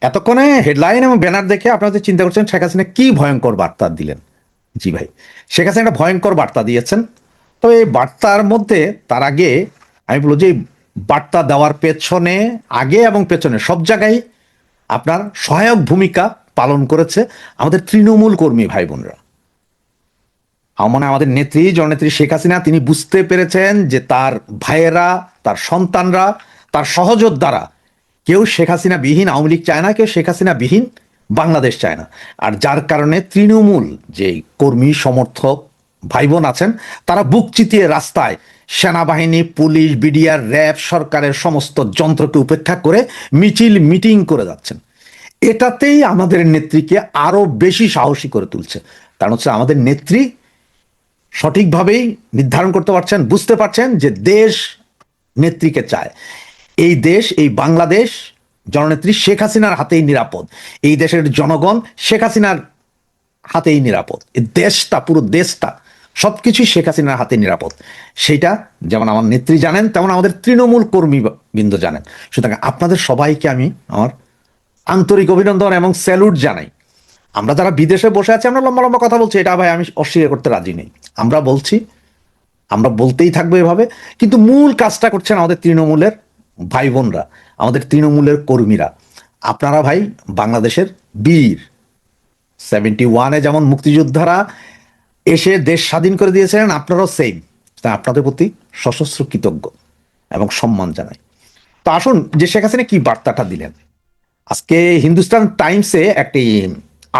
এতক্ষণে হেডলাইন এবং ব্যানার দেখে আপনারা যে চিন্তা করছেন শেখ হাসিনা কি ভয়ঙ্কর বার্তা দিলেন। জি ভাই, শেখ হাসিনা একটা ভয়ঙ্কর বার্তা দিয়েছেন। তো এই বার্তার মধ্যে তার আগে আমি বলবো যে বার্তা দেওয়ার পেছনে, আগে এবং পেছনে সব জায়গায় আপনার সহায়ক ভূমিকা পালন করেছে আমাদের তৃণমূল কর্মী ভাই বোনরা। মানে আমাদের নেত্রী জননেত্রী শেখ হাসিনা তিনি বুঝতে পেরেছেন যে তার ভাইয়েরা, তার সন্তানরা, তার সহযোদ্ধারা কেউ শেখ হাসিনা বিহীন আওয়ামী লীগ চায় না, কেউ শেখ হাসিনা বিহীন বাংলাদেশ চায় না। আর যার কারণে তৃণমূল যে কর্মী সমর্থক ভাই বোন আছেন তারা বুক চিতিয়ে রাস্তায় সেনাবাহিনী, পুলিশ, বিডিআর, র্যাব, সরকারের সমস্ত যন্ত্রকে উপেক্ষা করে মিছিল মিটিং করে যাচ্ছেন। এটাতেই আমাদের নেত্রীকে আরো বেশি সাহসী করে তুলছে। কারণ হচ্ছে আমাদের নেত্রী সঠিকভাবেই নির্ধারণ করতে পারছেন, বুঝতে পারছেন যে দেশ নেত্রীকে চায়। এই দেশ, এই বাংলাদেশ জননেত্রী শেখ হাসিনার হাতেই নিরাপদ। এই দেশের জনগণ শেখ হাসিনার হাতেই নিরাপদ। এই দেশটা, পুরো দেশটা, সবকিছুই শেখ হাসিনার হাতে নিরাপদ। সেটা যেমন আমার নেত্রী জানেন, তেমন আমাদের তৃণমূল কর্মীবৃন্দ জানেন। সুতরাং আপনাদের সবাইকে আমি আমার আন্তরিক অভিনন্দন এবং স্যালুট জানাই। আমরা যারা বিদেশে বসে আছি আমরা লম্বা লম্বা কথা বলছি, এটা ভাই আমি অস্বীকার করতে রাজি নেই। আমরা বলছি, আমরা বলতেই থাকবো এভাবে, কিন্তু মূল কাজটা করছেন আমাদের তৃণমূলের ভাই বোনরা, আমাদের তৃণমূলের কর্মীরা। আপনারা ভাই বাংলাদেশের বীর। 71-এ যেমন মুক্তিযোদ্ধারা এসে দেশ স্বাধীন করে দিয়েছিলেন, আপনারাও সেম। তাই আপনাদের প্রতি সশস্ত্র কৃতজ্ঞ এবং সম্মান জানাই। তো আসুন যে শেখ হাসিনা কি বার্তাটা দিলেন। আজকে হিন্দুস্তান টাইমসে একটি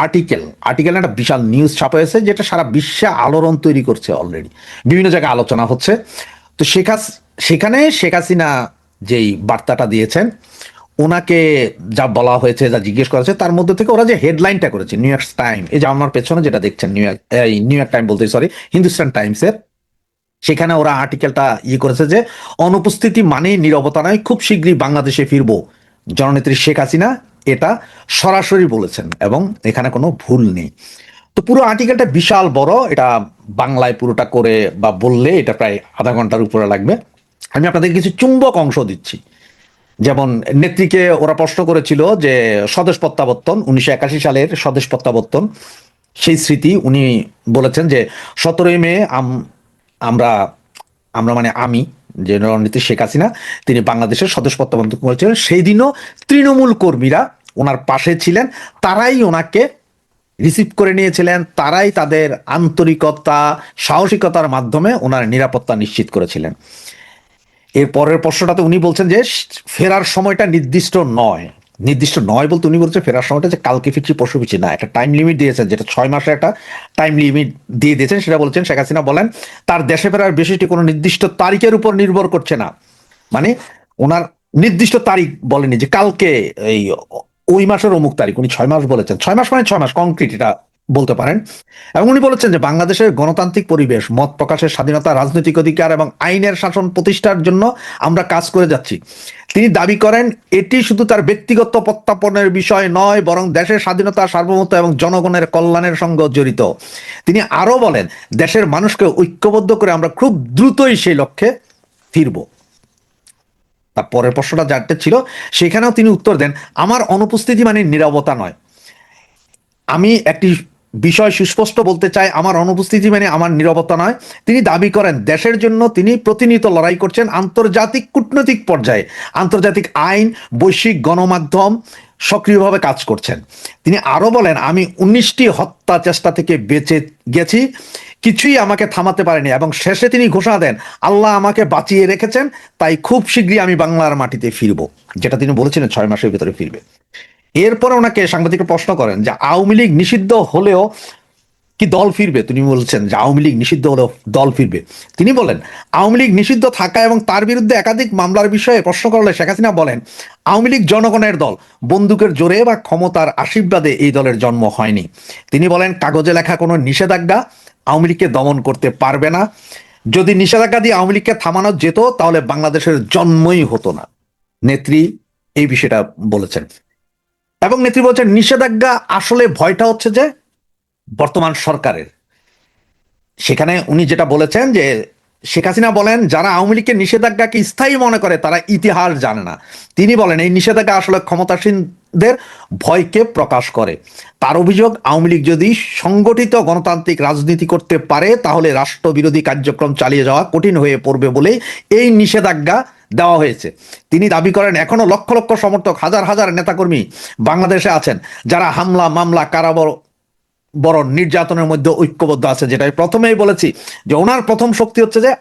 আর্টিকেল একটা বিশাল নিউজ ছাপা হয়েছে, যেটা সারা বিশ্বে আলোড়ন তৈরি করছে। অলরেডি বিভিন্ন জায়গায় আলোচনা হচ্ছে। তো সেখানে শেখ হাসিনা যেই বার্তাটা দিয়েছেন, ওনাকে যা বলা হয়েছে, যা জিজ্ঞেস করা হয়েছে, তার মধ্যে থেকে ওরা যে হেডলাইনটা করেছে নিউ ইয়র্ক টাইম, এই যে আমার পেছনে যেটা দেখছেন নিউ ইয়র্ক টাইম বলতে সরি হিন্দুস্তান টাইমসের, সেখানে ওরা আর্টিকেলটা করেছে যে অনুপস্থিতি মানেই নীরবতা নয়, খুব শীঘ্রই বাংলাদেশে ফিরবো জননেত্রী শেখ হাসিনা, এটা সরাসরি বলেছেন এবং এখানে কোনো ভুল নেই। তো পুরো আর্টিকেলটা বিশাল বড়, এটা বাংলায় পুরোটা করে বা বললে এটা প্রায় আধা ঘন্টার উপরে লাগবে। আমি আপনাদের কিছু চুম্বক অংশ দিচ্ছি। যেমন নেত্রীকে ওরা প্রশ্ন করেছিল যে স্বদেশ প্রত্যাবর্তন, 1981 সালের স্বদেশ প্রত্যাবর্তন সেই স্মৃতি উনি বলেছেন যে 17ই মে আমরা আমরা মানে আমি যে রণনীতি শেখ হাসিনা তিনি বাংলাদেশের স্বদেশ প্রত্যাবর্তন করেছিলেন, সেই দিনও তৃণমূল কর্মীরা ওনার পাশে ছিলেন, তারাই ওনাকে রিসিভ করে নিয়েছিলেন, তারাই তাদের আন্তরিকতা, সাহসিকতার মাধ্যমে ওনার নিরাপত্তা নিশ্চিত করেছিলেন। এর পরের প্রশ্নটাতে উনি বলছেন যে ফেরার সময়টা নির্দিষ্ট নয়। নির্দিষ্ট নয় বলতে উনি বলছেন ফেরার সময়টা যে কালকে ফিরছি পরশু ফিরছি না, একটা টাইম লিমিট দিয়েছেন, যেটা 6 মাসের একটা টাইম লিমিট দিয়ে দিয়েছেন। সেটা বলছেন শেখ হাসিনা বলেন তার দেশে ফেরার বিষয়টি কোনো নির্দিষ্ট তারিখের উপর নির্ভর করছে না। মানে ওনার নির্দিষ্ট তারিখ বলেনি যে কালকে এই ওই মাসের অমুক তারিখ, উনি 6 মাস বলেছেন। 6 মাস মানে 6 মাস কংক্রিট, এটা বলতে পারেন। এবং উনি বলেছেন যে বাংলাদেশের গণতান্ত্রিক পরিবেশ, মত প্রকাশের স্বাধীনতা, রাজনৈতিক অধিকার এবং আইনের শাসন প্রতিষ্ঠার জন্য আমরা কাজ করে যাচ্ছি। তিনি দাবি করেন এটি শুধু তার ব্যক্তিগত প্রত্যাপনের বিষয় নয়, বরং দেশের স্বাধীনতা, সার্বভৌমত্ব এবং জনগণের কল্যাণের সঙ্গে জড়িত। তিনি আরো বলেন দেশের মানুষকে ঐক্যবদ্ধ করে আমরা খুব দ্রুতই সেই লক্ষ্যে ফিরব। তার পরের প্রশ্নটা যাতে ছিল সেখানেও তিনি উত্তর দেন আমার অনুপস্থিতি মানে নীরবতা নয়। আমি একটি বিষয় সুস্পষ্ট বলতে চাই, আমার অনুপস্থিতি মানে আমার নীরবতা নয়। তিনি দাবি করেন দেশের জন্য তিনি প্রতিনিয়ত লড়াই করছেন আন্তর্জাতিক কূটনৈতিক পর্যায়ে, আন্তর্জাতিক আইন, বৈশ্বিক গণমাধ্যম সক্রিয়ভাবে কাজ করছেন। তিনি আরো বলেন আমি 19টি হত্যা চেষ্টা থেকে বেঁচে গেছি, কিছুই আমাকে থামাতে পারেনি। এবং শেষে তিনি ঘোষণা দেন আল্লাহ আমাকে বাঁচিয়ে রেখেছেন, তাই খুব শীঘ্রই আমি বাংলার মাটিতে ফিরব, যেটা তিনি বলেছিলেন 6 মাসের ভিতরে ফিরবে। এরপরে ওনাকে সাংবাদিকরা প্রশ্ন করেন যে আওয়ামী লীগ নিষিদ্ধ হলেও কি দল ফিরবে। তিনি বলছেন যে আওয়ামী লীগ নিষিদ্ধ হলেও দল ফিরবে। তিনি বলেন আওয়ামী লীগ নিষিদ্ধ থাকা এবং তার বিরুদ্ধে একাধিক মামলার বিষয়ে প্রশ্ন করলে শেখ হাসিনা বলেন আওয়ামী লীগ জনগণের দল, বন্দুকের জোরে বা ক্ষমতার আশীর্বাদে এই দলের জন্ম হয়নি। তিনি বলেন কাগজে লেখা কোনো নিষেধাজ্ঞা আওয়ামী লীগকে দমন করতে পারবে না। যদি নিষেধাজ্ঞা দিয়ে আওয়ামী লীগকে থামানো যেত তাহলে বাংলাদেশের জন্মই হতো না। নেত্রী এই বিষয়টা বলেছেন। এবং নেত্রী বলছেন নিষেধাজ্ঞা আসলে ভয়টা হচ্ছে যে বর্তমান সরকারের। সেখানে উনি যেটা বলেছেন যে শেখ হাসিনা বলেন যারা আওয়ামী লীগের নিষেধাজ্ঞাকে স্থায়ী মনে করে তারা ইতিহাস জানে না। তিনি বলেন এই নিষেধাজ্ঞা আসলে ক্ষমতাসীনদের ভয়কে প্রকাশ করে। তার অভিযোগ আওয়ামী লীগ যদি সংগঠিত গণতান্ত্রিক রাজনীতি করতে পারে তাহলে রাষ্ট্রবিরোধী কার্যক্রম চালিয়ে যাওয়া কঠিন হয়ে পড়বে বলেই এই নিষেধাজ্ঞা দেওয়া হয়েছে। তিনি দাবি করেন এখনো লক্ষ লক্ষ সমর্থক, হাজার হাজার নেতাকর্মী বাংলাদেশে আছেন যারা হামলা, মামলা, বড় নির্যাতনের মধ্যে ঐক্যবদ্ধ আছে। যেটা আমি প্রথমেই বলেছি যে ওনার প্রথম শক্তি হচ্ছে যে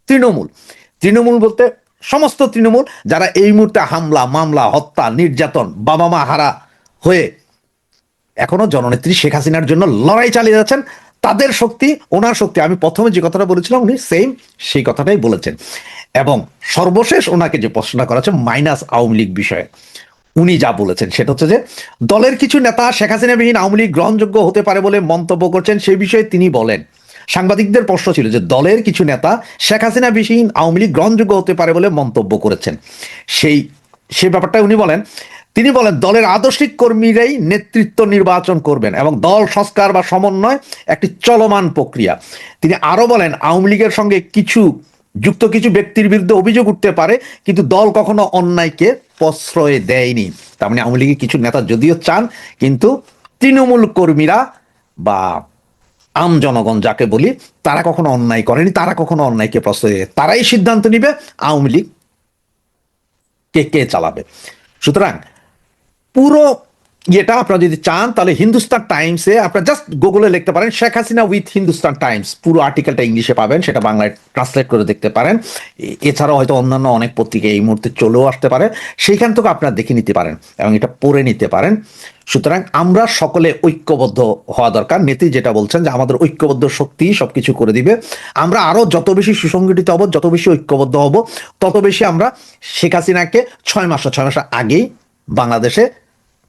তৃণমূল বলতে সমস্ত তৃণমূল যারা এই মুহূর্তে হামলা, মামলা, হত্যা, নির্যাতন, বাবা মা হারা হয়ে এখনো জননেত্রী শেখ হাসিনার জন্য লড়াই চালিয়ে যাচ্ছেন, তাদের শক্তি, ওনার শক্তি। আমি প্রথমে যে কথাটা বলেছিলাম উনি সেম সেই কথাটাই বলেছেন। এবং সর্বশেষ ওনাকে যে প্রশ্নটা করা হচ্ছে মাইনাস আওয়ামী লীগ বিষয়ে, উনি যা বলেছেন সেটা হচ্ছে যে দলের কিছু নেতা শেখ হাসিনাবিহীন আওয়ামী লীগ গ্রহণযোগ্য হতে পারে বলে মন্তব্য করছেন। সেই বিষয়ে তিনি বলেন, সাংবাদিকদের প্রশ্ন ছিল যে দলের কিছু নেতা শেখ হাসিনাবিহীন আওয়ামী লীগ গ্রহণযোগ্য হতে পারে বলে মন্তব্য করেছেন, সেই ব্যাপারটা উনি বলেন। তিনি বলেন দলের আদর্শিক কর্মীরাই নেতৃত্ব নির্বাচন করবেন এবং দল সংস্কার বা সমন্বয় একটি চলমান প্রক্রিয়া। তিনি আরো বলেন আওয়ামী লীগের সঙ্গে যুক্ত কিছু ব্যক্তির বিরুদ্ধে অভিযোগ উঠতে পারে, কিন্তু দল কখনো অন্যায়কে প্রশ্রয় দেয়নি। তার মানে আওয়ামী লীগের কিছু নেতা যদিও চান, কিন্তু তৃণমূল কর্মীরা বা আম জনগণ যাকে বলি তারা কখনো অন্যায় করেনি, তারা কখনো অন্যায়কে প্রশ্রয় দেয়। তারাই সিদ্ধান্ত নিবে আওয়ামী লীগ কে চালাবে। সুতরাং পুরো এটা আপনারা যদি চান তাহলে হিন্দুস্তান টাইমসে আপনারা জাস্ট গুগলে লিখতে পারেন শেখ হাসিনা উইথ হিন্দুস্তান টাইমস, পুরো আর্টিকেলটা ইংলিশে পাবেন, সেটা বাংলায় ট্রান্সলেট করে দেখতে পারেন। এছাড়াও হয়তো অন্যান্য অনেক পত্রিকা এই মুহূর্তে চলেও আসতে পারে, সেইখান থেকে আপনারা দেখে নিতে পারেন এবং এটা পড়ে নিতে পারেন। সুতরাং আমরা সকলে ঐক্যবদ্ধ হওয়া দরকার। নেত্রী যেটা বলছেন যে আমাদের ঐক্যবদ্ধ শক্তি সবকিছু করে দিবে। আমরা আরো যত বেশি সুসংগঠিত হব, যত বেশি ঐক্যবদ্ধ হব, তত বেশি আমরা শেখ হাসিনাকে 6 মাস আগেই বাংলাদেশে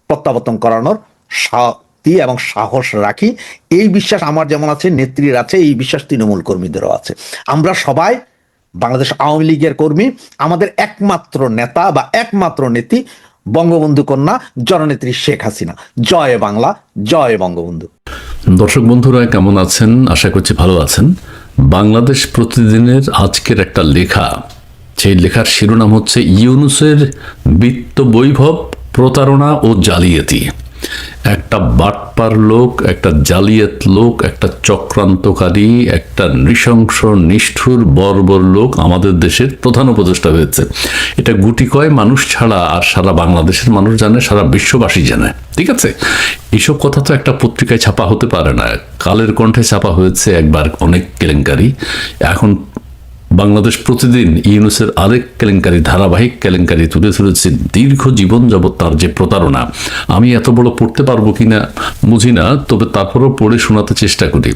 প্রত্যাবর্তন করানোর শক্তি এবং সাহস রাখি। এই বিশ্বাস আমার যেমন আছে, নেত্রীর আছে, এই বিশ্বাস তৃণমূল কর্মীদেরও আছে। আমরা সবাই বাংলাদেশ আওয়ামী লীগের কর্মী। আমাদের একমাত্র নেতা বা একমাত্র নেত্রী বঙ্গবন্ধু কন্যা জননেত্রী শেখ হাসিনা। জয় বাংলা, জয় বঙ্গবন্ধু। দর্শক বন্ধুরা কেমন আছেন? আশা করছি ভালো আছেন। বাংলাদেশ প্রতিদিনের আজকের একটা লেখা, সেই লেখার শিরোনাম হচ্ছে ইউনূসের বিত্ত বৈভব, প্রতারণা ও জালিয়াতি। একটা বাটপার লোক, একটা জালিয়াত লোক, একটা চক্রান্তকারী, একটা নৃশংস নিষ্ঠুর বর্বর লোক আমাদের দেশের প্রধান উপদেষ্টা হয়েছে। এটা গুটি কয় মানুষ ছাড়া আর সারা বাংলাদেশের মানুষ জানে, সারা বিশ্ববাসী জানে। ঠিক আছে, এইসব কথা তো একটা পত্রিকায় ছাপা হতে পারে না। কালের কণ্ঠে ছাপা হয়েছে একবার অনেক কেলেঙ্কারি, এখন বাংলাদেশ প্রতিদিন ইউনূসের আরেক কেলেঙ্কারি, ধারাবাহিক কেলেঙ্কারি তুলে ধরেছে। দীর্ঘ জীবন যাবৎ তার যে প্রতারণা, আমি এত বড় পড়তে পারবো কিনা বুঝি না, তবে তারপরও পড়ে শোনাতে চেষ্টা করি।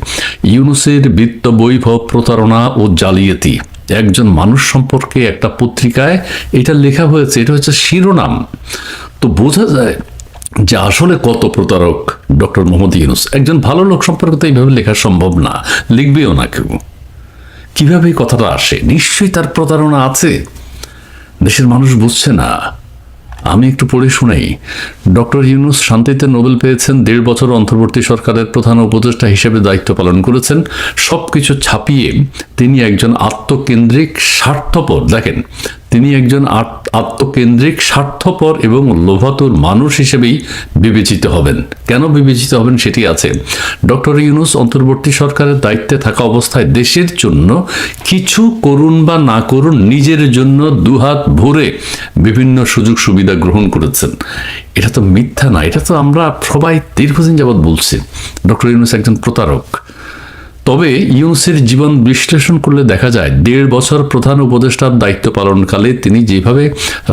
ইউনূসের বিত্ত বৈভব, প্রতারণা ও জালিয়াতি, একজন মানুষ সম্পর্কে একটা পত্রিকায় এটা লেখা হয়েছে, এটা হচ্ছে শিরোনাম। তো বোঝা যায় যে আসলে কত প্রতারক ডক্টর মোহাম্মদ ইউনূস। একজন ভালো লোক সম্পর্কে তো এইভাবে লেখা সম্ভব না, লিখবেও না কেউ। কিভাবে এই কথাটা আসে? নিশ্চয়ই তার প্রতারণা আছে, দেশের মানুষ বুঝছে না। আমি একটু পড়ে শুনাই। ডক্টর ইউনূস শান্তিতে নোবেল পেয়েছেন, 1.5 বছর অন্তর্বর্তী সরকারের প্রধান উপদেষ্টা হিসেবে দায়িত্ব পালন করেছেন। সবকিছু ছাপিয়ে তিনি একজন আত্মকেন্দ্রিক স্বার্থপর, দেখেন তিনি একজন আত্মকেন্দ্রিক স্বার্থপর এবং লোভাতুর মানুষ হিসেবেই বিবেচিত হবেন। কেন বিবেচিত হবেন সেটি আছে। ডক্টর ইউনূস অন্তর্বর্তী সরকারের দায়িত্বে থাকা অবস্থায় দেশের জন্য কিছু করুন বা না করুন, নিজের জন্য দুহাত ভরে বিভিন্ন সুযোগ সুবিধা গ্রহণ করেছেন। এটা তো মিথ্যা না, এটা তো আমরা সবাই দীর্ঘদিন যাবৎ বলছি ডক্টর ইউনূস একজন প্রতারক। তবে ইউনূসের জীবন বিশ্লেষণ করলে দেখা যায় 1.5 বছর প্রধান উপদেষ্টার দায়িত্ব পালনকালে তিনি যেভাবে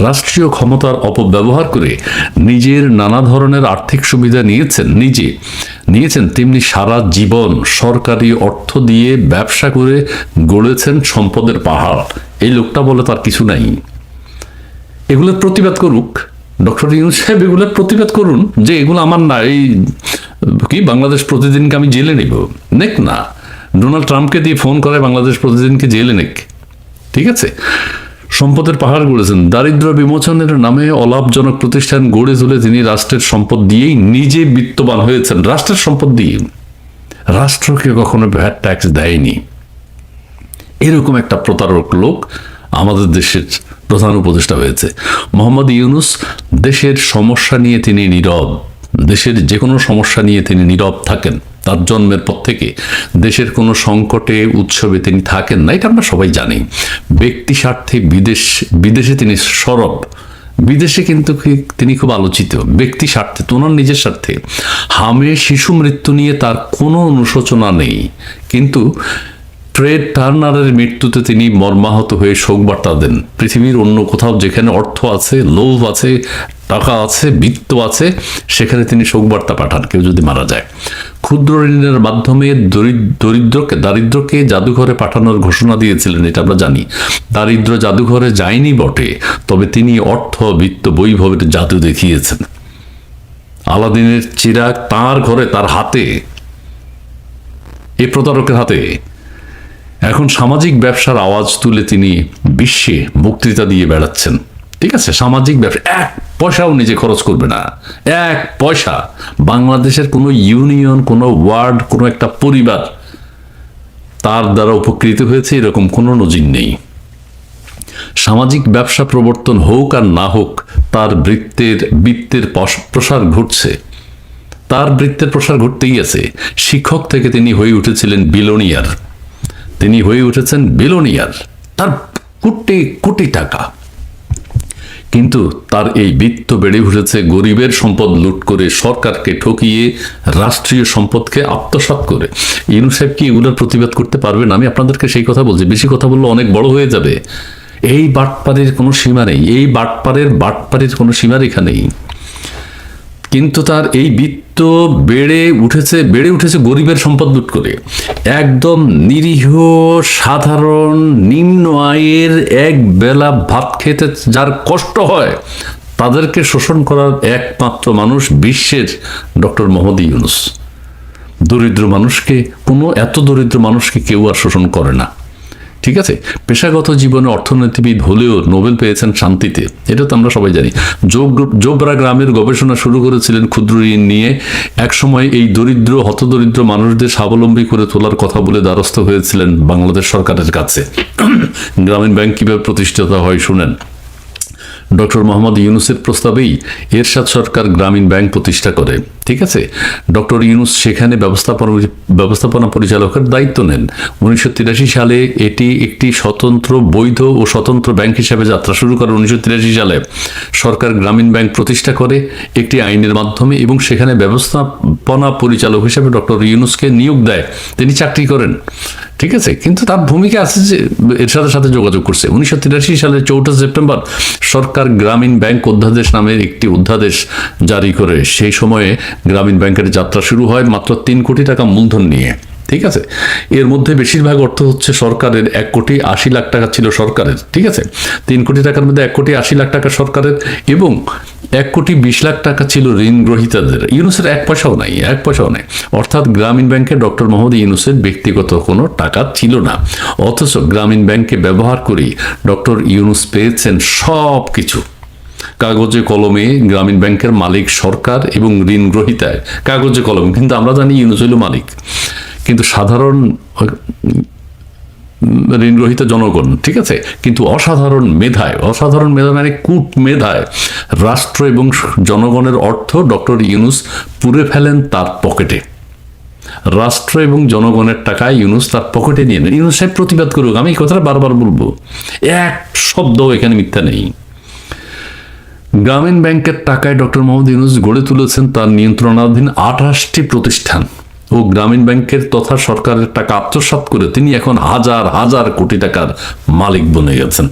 রাষ্ট্রীয় ক্ষমতার অপব্যবহার করে নিজের নানা ধরনের আর্থিক সুবিধা নিয়েছেন, তেমনি সারা জীবন সরকারি অর্থ দিয়ে ব্যবসা করে গড়েছেন সম্পদের পাহাড়। এই লোকটা বলে তার কিছু নাই। এগুলোর প্রতিবাদ করুক ডক্টর ইউনূস সাহেব, এগুলোর প্রতিবাদ করুন যে এগুলো আমার না। এই কি বাংলাদেশ প্রতিদিনকে আমি জেলে নিব? নেক না, ডোনাল্ড ট্রাম্পকে দিয়ে ফোন করে বাংলাদেশ প্রতিদিনকে জেলে নেক। ঠিক আছে, সম্পদের পাহাড় গড়েছেন, দারিদ্র বিমোচনের নামে অলাভজনক প্রতিষ্ঠান গড়ে তুলে তিনি রাষ্ট্রের সম্পদ দিয়েই নিজে বিত্তবান হয়েছেন। রাষ্ট্রের সম্পদ দিয়ে, রাষ্ট্রকে কখনো ভ্যাট ট্যাক্স দেয়নি। এরকম একটা প্রতারক লোক আমাদের দেশের প্রধান উপদেষ্টা হয়েছে। মোহাম্মদ ইউনূস দেশের সমস্যা নিয়ে তিনি নীরব, দেশের যে কোনো সমস্যা নিয়ে তিনি নীরব থাকেন। তার জন্মের পর থেকে দেশের কোনো সংকটে উৎসবে তিনি থাকেন না, এটা আমরা সবাই জানি। ব্যক্তি স্বার্থে বিদেশে তিনি সরব, বিদেশে কিন্তু তিনি খুব আলোচিত। ব্যক্তি স্বার্থে, ওনার নিজের স্বার্থে হামে শিশু মৃত্যু নিয়ে তার কোনো অনুশোচনা নেই, কিন্তু ট্রেড টার্নারের মৃত্যুতে তিনি মর্মাহত হয়ে শোকবার্তা দেন। পৃথিবীর অন্য কোথাও যেখানে অর্থ আছে, লোভ আছে, টাকা আছে, বিত্ত আছে, সেখানে তিনি শোকবার্তা পাঠান কেউ যদি মারা যায়। ক্ষুদ্র ঋণের মাধ্যমে দারিদ্রকে জাদুঘরে পাঠানোর ঘোষণা দিয়েছিলেন, এটা আমরা জানি। দারিদ্র জাদুঘরে যায়নি বটে, তবে তিনি অর্থ, বিত্ত, বৈভবের জাদু দেখিয়েছেন। আলাদিনের চিরাগ তার ঘরে, তার হাতে, এই প্রতারকের হাতে। এখন সামাজিক ব্যবসার আওয়াজ তুলে তিনি বিশ্বে বক্তৃতা দিয়ে বেড়াচ্ছেন। ঠিক আছে, সামাজিক ব্যবসা, এক পয়সাও নিজে খরচ করবে না, এক পয়সা। বাংলাদেশের কোনো ইউনিয়ন, কোনো ওয়ার্ড, কোনো একটা পরিবার তার দ্বারা উপকৃত হয়েছে এরকম কোনো নজির নেই। সামাজিক ব্যবসা প্রবর্তন হোক আর না হোক, তার বৃত্তের প্রসার ঘটছে, তার বৃত্তের প্রসার ঘটতেই আছে। শিক্ষক থেকে তিনি হয়ে উঠেছিলেন বিলোনিয়ার, তিনি হয়ে উঠেছেন বিলোনিয়ার, তার কোটি কোটি টাকা। কিন্তু তার এই বৃত্ত বেড়ে উঠেছে গরিবের সম্পদ লুট করে, সরকারকে ঠকিয়ে, রাষ্ট্রীয় সম্পদকে আত্মসাৎ করে। ইউনূস সাহেব কি এগুলোর প্রতিবাদ করতে পারবেন? আমি আপনাদেরকে সেই কথা বলছি, বেশি কথা বললে অনেক বড় হয়ে যাবে। এই বাটপাড়ির কোনো সীমা নেই, এই বাটপাড়ির কোনো সীমারেখা নেই। কিন্তু তার এই বৃত্ত বেড়ে উঠেছে গরিবের সম্পদ লুট করে। একদম নিরীহ, সাধারণ, নিম্ন আয়ের, এক বেলা ভাত খেতে যার কষ্ট হয়, তাদেরকে শোষণ করার একমাত্র মানুষ বিশ্বের ডক্টর মোহাম্মদ ইউনূস। দরিদ্র মানুষকে, এত দরিদ্র মানুষকে কেউ আর শোষণ করে না। ঠিক আছে, পেশাগত জীবনে অর্থনীতিবিদ হলেও নোবেল পেয়েছেন শান্তিতে, এটা তো আমরা সবাই জানি। জোবরা গ্রামের গবেষণা শুরু করেছিলেন ক্ষুদ্র ঋণ নিয়ে। একসময় এই হতদরিদ্র মানুষদের স্বাবলম্বী করে তোলার কথা বলে দ্বারস্থ হয়েছিলেন বাংলাদেশ সরকারের কাছে। গ্রামীণ ব্যাংক কিভাবে প্রতিষ্ঠিত হয় শুনেন। ডক্টর মোহাম্মদ ইউনূসের প্রস্তাবেই এরশাদ সরকার গ্রামীণ ব্যাংক প্রতিষ্ঠা করে। ঠিক আছে, ডক্টর ইউনূস সেখানে ব্যবস্থাপনা পরিচালকের দায়িত্ব নেন। 1983 সালে এটি একটি বৈধ ও স্বতন্ত্র ব্যাংক হিসেবে যাত্রা শুরু করে। 1983 সালে সরকার গ্রামীণ ব্যাংক প্রতিষ্ঠা করে একটি আইনের মাধ্যমে, এবং সেখানে ব্যবস্থাপনা পরিচালক হিসেবে ডক্টর ইউনূসকে নিয়োগ দেয়। তিনি চাকরি করেন। ঠিক আছে, কিন্তু তার ভূমিকা আছে যে এরশাদের সাথে যোগাযোগ করছে। 1983 সালের 4 সেপ্টেম্বর সরকার গ্রামীণ ব্যাংক অধ্যাদেশ নামের একটি অধ্যাদেশ জারি করে। সেই সময়ে গ্রামীণ ব্যাংকের যাত্রা শুরু হয় মাত্র 3 কোটি টাকা মূলধন নিয়ে। ঠিক আছে, এর মধ্যে বেশিরভাগ অর্থ হচ্ছে সরকারের। 1,80,00,000 টাকা ছিল সরকারের। ঠিক আছে, 3 কোটি টাকার মধ্যে 1,80,00,000 টাকা সরকারের, এবং 1,20,00,000 টাকা ছিল ঋণ গ্রহীতাদের। ইউনূসের এক পয়সাও নাই। অর্থাৎ গ্রামীণ ব্যাংকে ডক্টর মোহাম্মদ ইউনূসের ব্যক্তিগত কোনো টাকা ছিল না। অথচ গ্রামীণ ব্যাংকে ব্যবহার করে ডক্টর ইউনূস পেয়েছেন সব কিছু। কাগজে কলমে গ্রামীণ ব্যাংকের মালিক সরকার এবং ঋণ গ্রহীতায় কাগজে কলমে, কিন্তু আমরা জানি ইউনূস হইল মালিক, কিন্তু সাধারণ ঋণ গ্রহীতা জনগণ। ঠিক আছে, কিন্তু অসাধারণ মেধা মানে কূট মেধায় রাষ্ট্র এবং জনগণের অর্থ ডক্টর ইউনূস পুরে ফেলেন তার পকেটে। রাষ্ট্র এবং জনগণের টাকা ইউনূস তার পকেটে নিয়ে নেন। ইউনূস সাহেব প্রতিবাদ করুক, আমি এই কথাটা বারবার বলবো, এক শব্দ এখানে মিথ্যা নেই। গ্রামীণ ব্যাংকের টাকায় ডক্টর মোহাম্মদ ইউনূস গড়ে তুলেছেন তার নিয়ন্ত্রণাধীন 28টি প্রতিষ্ঠান, ও গ্রামীণ ব্যাংকের তথা সরকারের টাকা আত্মসাৎ করে তিনি এখন হাজার হাজার কোটি টাকার মালিক বনে গেছেন।